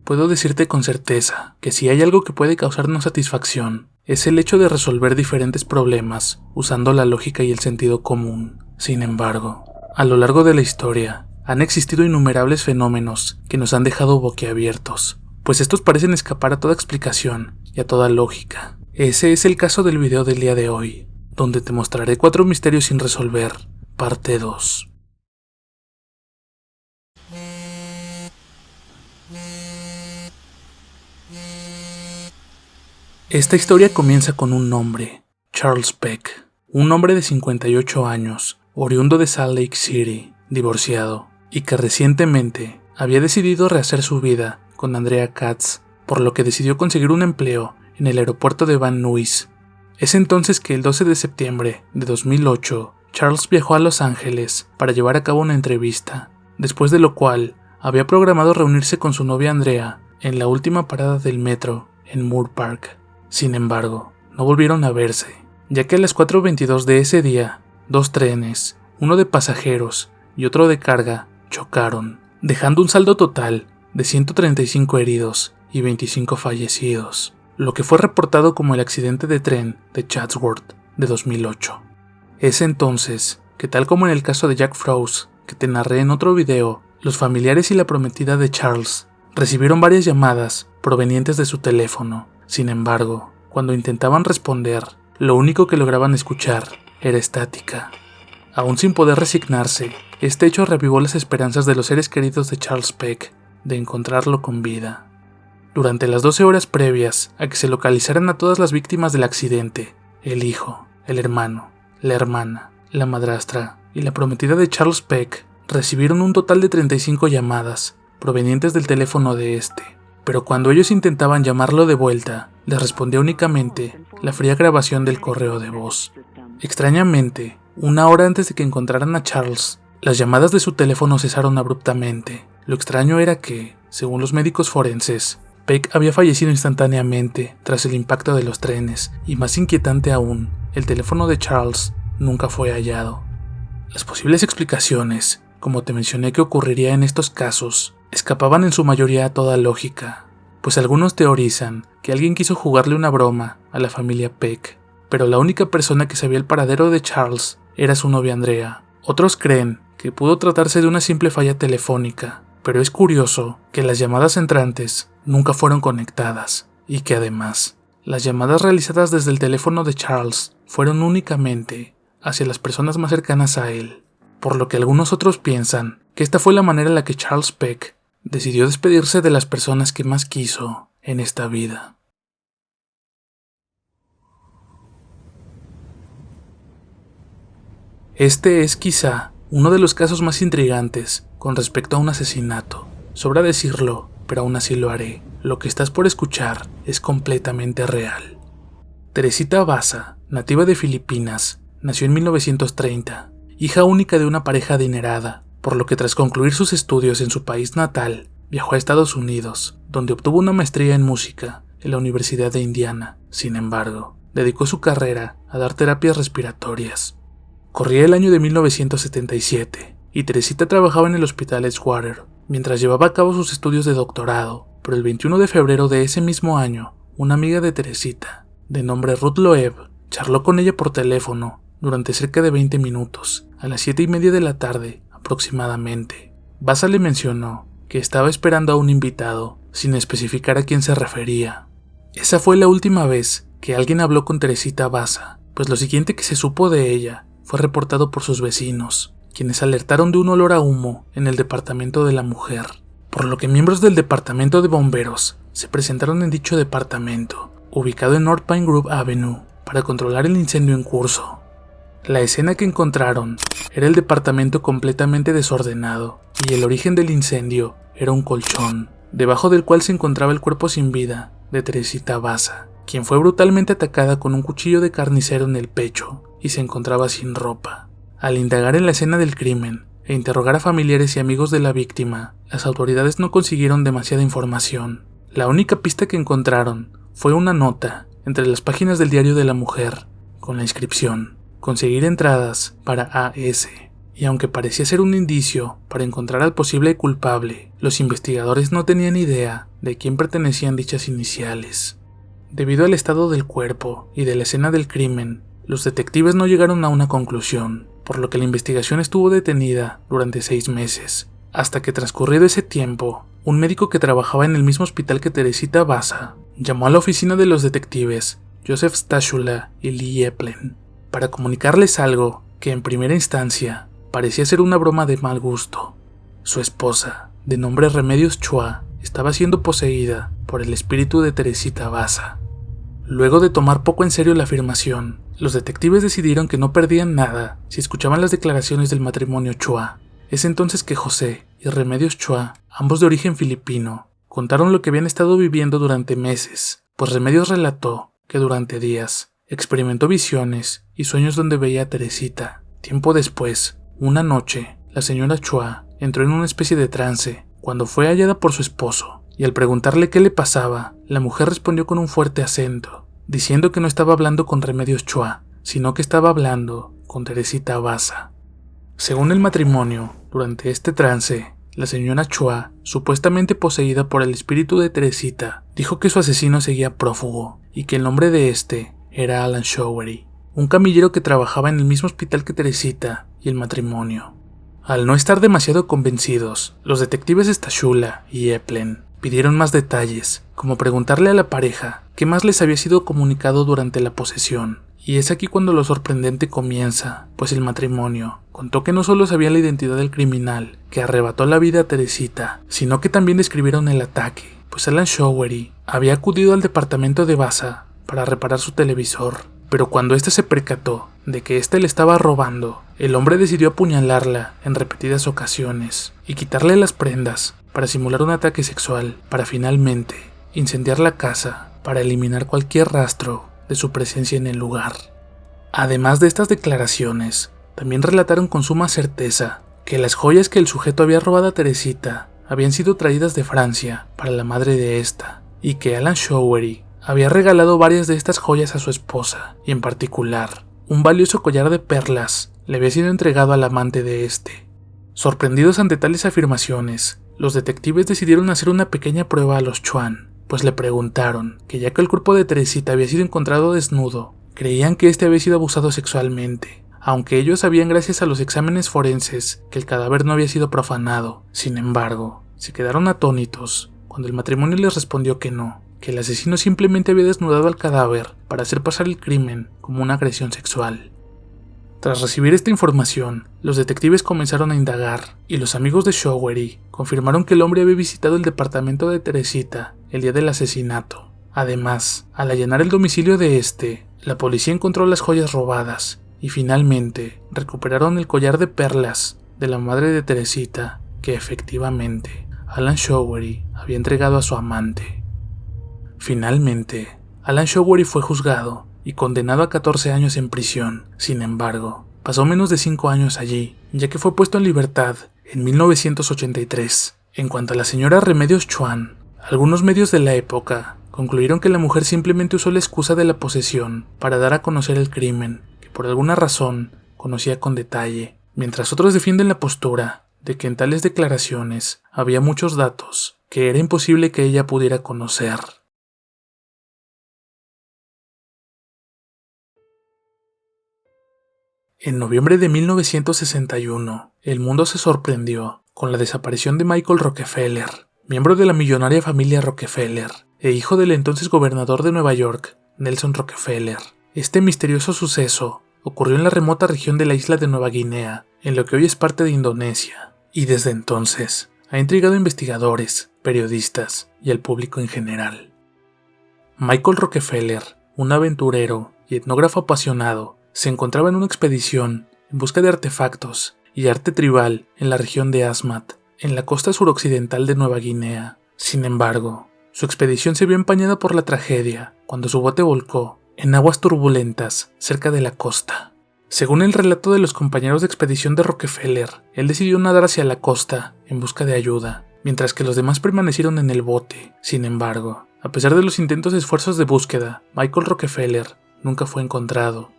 puedo decirte con certeza que si hay algo que puede causarnos satisfacción, es el hecho de resolver diferentes problemas usando la lógica y el sentido común. Sin embargo, a lo largo de la historia, han existido innumerables fenómenos que nos han dejado boquiabiertos, pues estos parecen escapar a toda explicación y a toda lógica. Ese es el caso del video del día de hoy, donde te mostraré 4 misterios sin resolver, parte 2. Esta historia comienza con un hombre, Charles Peck, un hombre de 58 años, oriundo de Salt Lake City, divorciado, y que recientemente había decidido rehacer su vida con Andrea Katz, por lo que decidió conseguir un empleo en el aeropuerto de Van Nuys. Es entonces que el 12 de septiembre de 2008, Charles viajó a Los Ángeles para llevar a cabo una entrevista, después de lo cual había programado reunirse con su novia Andrea en la última parada del metro en Moore Park. Sin embargo, no volvieron a verse, ya que a las 4:22 de ese día, 2 trenes, uno de pasajeros y otro de carga, chocaron, dejando un saldo total de 135 heridos y 25 fallecidos, lo que fue reportado como el accidente de tren de Chatsworth de 2008. Es entonces que, tal como en el caso de Jack Froese, que te narré en otro video, los familiares y la prometida de Charles recibieron varias llamadas provenientes de su teléfono. Sin embargo, cuando intentaban responder, lo único que lograban escuchar era estática. Aún sin poder resignarse, este hecho reavivó las esperanzas de los seres queridos de Charles Peck de encontrarlo con vida. Durante las 12 horas previas a que se localizaran a todas las víctimas del accidente, el hijo, el hermano, la hermana, la madrastra y la prometida de Charles Peck recibieron un total de 35 llamadas provenientes del teléfono de este. Pero cuando ellos intentaban llamarlo de vuelta, les respondía únicamente la fría grabación del correo de voz. Extrañamente, 1 hora antes de que encontraran a Charles, las llamadas de su teléfono cesaron abruptamente. Lo extraño era que, según los médicos forenses, Peck había fallecido instantáneamente tras el impacto de los trenes, y más inquietante aún, el teléfono de Charles nunca fue hallado. Las posibles explicaciones, como te mencioné que ocurriría en estos casos, escapaban en su mayoría a toda lógica, pues algunos teorizan que alguien quiso jugarle una broma a la familia Peck, pero la única persona que sabía el paradero de Charles era su novia Andrea. Otros creen que pudo tratarse de una simple falla telefónica, pero es curioso que las llamadas entrantes nunca fueron conectadas, y que además, las llamadas realizadas desde el teléfono de Charles fueron únicamente hacia las personas más cercanas a él, por lo que algunos otros piensan que esta fue la manera en la que Charles Peck decidió despedirse de las personas que más quiso en esta vida. Este es quizá uno de los casos más intrigantes con respecto a un asesinato. Sobra decirlo, pero aún así lo haré. Lo que estás por escuchar es completamente real. Teresita Basa, nativa de Filipinas, nació en 1930, hija única de una pareja adinerada, por lo que tras concluir sus estudios en su país natal, viajó a Estados Unidos, donde obtuvo una maestría en música en la Universidad de Indiana. Sin embargo, dedicó su carrera a dar terapias respiratorias. Corría el año de 1977, y Teresita trabajaba en el hospital Edgewater, mientras llevaba a cabo sus estudios de doctorado, pero el 21 de febrero de ese mismo año, una amiga de Teresita, de nombre Ruth Loeb, charló con ella por teléfono durante cerca de 20 minutos, a las 7:30 de la tarde aproximadamente. Basa le mencionó que estaba esperando a un invitado, sin especificar a quién se refería. Esa fue la última vez que alguien habló con Teresita Basa, pues lo siguiente que se supo de ella fue reportado por sus vecinos, quienes alertaron de un olor a humo en el departamento de la mujer, por lo que miembros del departamento de bomberos se presentaron en dicho departamento, ubicado en North Pine Grove Avenue, para controlar el incendio en curso. La escena que encontraron era el departamento completamente desordenado, y el origen del incendio era un colchón, debajo del cual se encontraba el cuerpo sin vida de Teresita Basa, quien fue brutalmente atacada con un cuchillo de carnicero en el pecho y se encontraba sin ropa. Al indagar en la escena del crimen e interrogar a familiares y amigos de la víctima, las autoridades no consiguieron demasiada información. La única pista que encontraron fue una nota entre las páginas del diario de la mujer, con la inscripción: conseguir entradas para AS, y aunque parecía ser un indicio para encontrar al posible culpable, los investigadores no tenían idea de quién pertenecían dichas iniciales. Debido al estado del cuerpo y de la escena del crimen, los detectives no llegaron a una conclusión, por lo que la investigación estuvo detenida durante 6 meses, hasta que transcurrido ese tiempo, un médico que trabajaba en el mismo hospital que Teresita Vasa llamó a la oficina de los detectives Joseph Stachula y Lee Eplen para comunicarles algo que en primera instancia parecía ser una broma de mal gusto. Su esposa, de nombre Remedios Chua, estaba siendo poseída por el espíritu de Teresita Vasa. Luego de tomar poco en serio la afirmación, los detectives decidieron que no perdían nada si escuchaban las declaraciones del matrimonio Chua. Es entonces que José y Remedios Chua, ambos de origen filipino, contaron lo que habían estado viviendo durante meses, pues Remedios relató que durante días experimentó visiones y sueños donde veía a Teresita. Tiempo después, una noche, la señora Chua entró en una especie de trance cuando fue hallada por su esposo, y al preguntarle qué le pasaba, la mujer respondió con un fuerte acento, diciendo que no estaba hablando con Remedios Chua, sino que estaba hablando con Teresita Vasa. Según el matrimonio, durante este trance, la señora Chua, supuestamente poseída por el espíritu de Teresita, dijo que su asesino seguía prófugo y que el nombre de este era Alan Showery, un camillero que trabajaba en el mismo hospital que Teresita y el matrimonio. Al no estar demasiado convencidos, los detectives Stachula y Eplen pidieron más detalles, como preguntarle a la pareja qué más les había sido comunicado durante la posesión. Y es aquí cuando lo sorprendente comienza, pues el matrimonio contó que no solo sabía la identidad del criminal que arrebató la vida a Teresita, sino que también describieron el ataque, pues Alan Showery había acudido al departamento de Vasa para reparar su televisor, pero cuando éste se percató de que éste le estaba robando, el hombre decidió apuñalarla en repetidas ocasiones y quitarle las prendas para simular un ataque sexual, para finalmente incendiar la casa para eliminar cualquier rastro de su presencia en el lugar. Además de estas declaraciones, también relataron con suma certeza que las joyas que el sujeto había robado a Teresita habían sido traídas de Francia para la madre de esta, y que Alan Showery había regalado varias de estas joyas a su esposa, y en particular, un valioso collar de perlas le había sido entregado al amante de este. Sorprendidos ante tales afirmaciones, los detectives decidieron hacer una pequeña prueba a los Chuan, pues le preguntaron que ya que el cuerpo de Teresita había sido encontrado desnudo, creían que este había sido abusado sexualmente, aunque ellos sabían gracias a los exámenes forenses que el cadáver no había sido profanado. Sin embargo, se quedaron atónitos cuando el matrimonio les respondió que no, que el asesino simplemente había desnudado al cadáver para hacer pasar el crimen como una agresión sexual. Tras recibir esta información, los detectives comenzaron a indagar, y los amigos de Showery confirmaron que el hombre había visitado el departamento de Teresita el día del asesinato. Además, al allanar el domicilio de este, la policía encontró las joyas robadas, y finalmente recuperaron el collar de perlas de la madre de Teresita, que efectivamente Alan Showery había entregado a su amante. Finalmente, Alan Showery fue juzgado y condenado a 14 años en prisión. Sin embargo, pasó menos de 5 años allí, ya que fue puesto en libertad en 1983. En cuanto a la señora Remedios Chuan, algunos medios de la época concluyeron que la mujer simplemente usó la excusa de la posesión para dar a conocer el crimen, que por alguna razón conocía con detalle, mientras otros defienden la postura de que en tales declaraciones había muchos datos que era imposible que ella pudiera conocer. En noviembre de 1961, el mundo se sorprendió con la desaparición de Michael Rockefeller, miembro de la millonaria familia Rockefeller e hijo del entonces gobernador de Nueva York, Nelson Rockefeller. Este misterioso suceso ocurrió en la remota región de la isla de Nueva Guinea, en lo que hoy es parte de Indonesia, y desde entonces ha intrigado a investigadores, periodistas y al público en general. Michael Rockefeller, un aventurero y etnógrafo apasionado, se encontraba en una expedición en busca de artefactos y arte tribal en la región de Asmat, en la costa suroccidental de Nueva Guinea. Sin embargo, su expedición se vio empañada por la tragedia cuando su bote volcó en aguas turbulentas cerca de la costa. Según el relato de los compañeros de expedición de Rockefeller, él decidió nadar hacia la costa en busca de ayuda, mientras que los demás permanecieron en el bote. Sin embargo, a pesar de los intentos y esfuerzos de búsqueda, Michael Rockefeller nunca fue encontrado.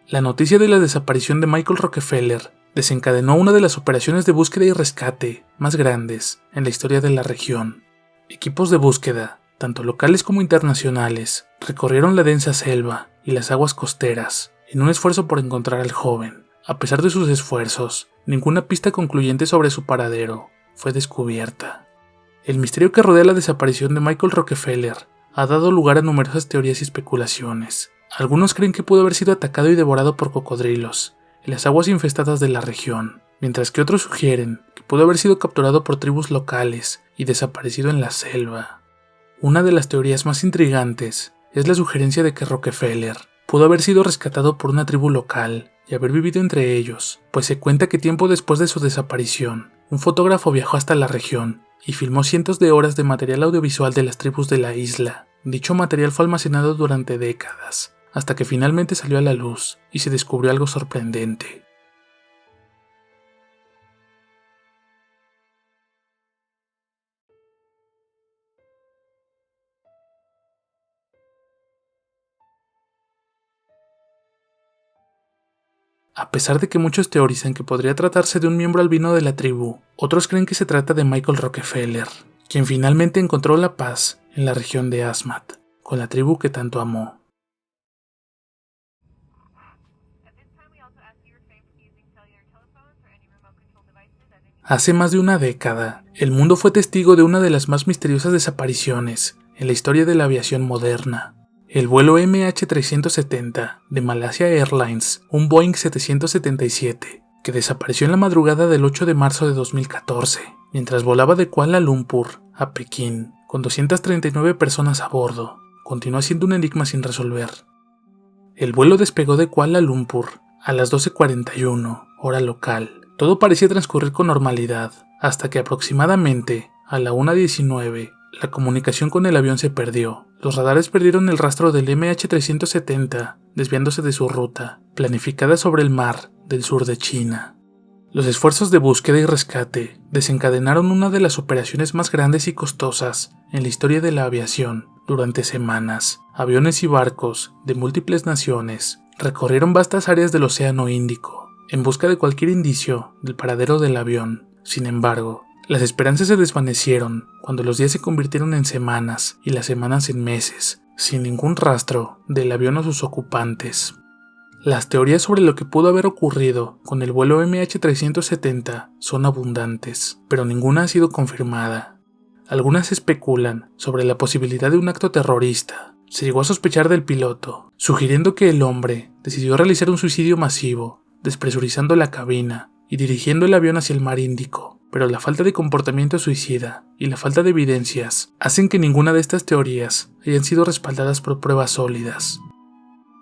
La noticia de la desaparición de Michael Rockefeller desencadenó una de las operaciones de búsqueda y rescate más grandes en la historia de la región. Equipos de búsqueda, tanto locales como internacionales, recorrieron la densa selva y las aguas costeras en un esfuerzo por encontrar al joven. A pesar de sus esfuerzos, ninguna pista concluyente sobre su paradero fue descubierta. El misterio que rodea la desaparición de Michael Rockefeller ha dado lugar a numerosas teorías y especulaciones. Algunos creen que pudo haber sido atacado y devorado por cocodrilos en las aguas infestadas de la región, mientras que otros sugieren que pudo haber sido capturado por tribus locales y desaparecido en la selva. Una de las teorías más intrigantes es la sugerencia de que Rockefeller pudo haber sido rescatado por una tribu local y haber vivido entre ellos, pues se cuenta que tiempo después de su desaparición, un fotógrafo viajó hasta la región y filmó cientos de horas de material audiovisual de las tribus de la isla. Dicho material fue almacenado durante décadas, hasta que finalmente salió a la luz y se descubrió algo sorprendente. A pesar de que muchos teorizan que podría tratarse de un miembro albino de la tribu, otros creen que se trata de Michael Rockefeller, quien finalmente encontró la paz en la región de Asmat, con la tribu que tanto amó. Hace más de una década, el mundo fue testigo de una de las más misteriosas desapariciones en la historia de la aviación moderna. El vuelo MH370 de Malaysia Airlines, un Boeing 777, que desapareció en la madrugada del 8 de marzo de 2014, mientras volaba de Kuala Lumpur a Pekín, con 239 personas a bordo, continúa siendo un enigma sin resolver. El vuelo despegó de Kuala Lumpur a las 12:41, hora local. Todo parecía transcurrir con normalidad, hasta que aproximadamente a la 1:19, la comunicación con el avión se perdió. Los radares perdieron el rastro del MH370, desviándose de su ruta, planificada sobre el mar del sur de China. Los esfuerzos de búsqueda y rescate desencadenaron una de las operaciones más grandes y costosas en la historia de la aviación. Durante semanas, aviones y barcos de múltiples naciones recorrieron vastas áreas del Océano Índico en busca de cualquier indicio del paradero del avión. Sin embargo, las esperanzas se desvanecieron cuando los días se convirtieron en semanas y las semanas en meses, sin ningún rastro del avión o sus ocupantes. Las teorías sobre lo que pudo haber ocurrido con el vuelo MH370 son abundantes, pero ninguna ha sido confirmada. Algunas especulan sobre la posibilidad de un acto terrorista. Se llegó a sospechar del piloto, sugiriendo que el hombre decidió realizar un suicidio masivo, despresurizando la cabina y dirigiendo el avión hacia el mar Índico, pero la falta de comportamiento suicida y la falta de evidencias hacen que ninguna de estas teorías hayan sido respaldadas por pruebas sólidas.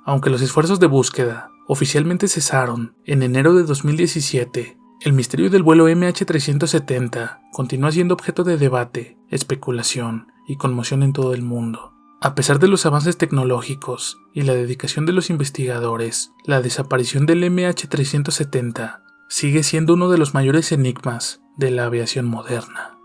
Aunque los esfuerzos de búsqueda oficialmente cesaron en enero de 2017, el misterio del vuelo MH370 continúa siendo objeto de debate, especulación y conmoción en todo el mundo. A pesar de los avances tecnológicos y la dedicación de los investigadores, la desaparición del MH370 sigue siendo uno de los mayores enigmas de la aviación moderna.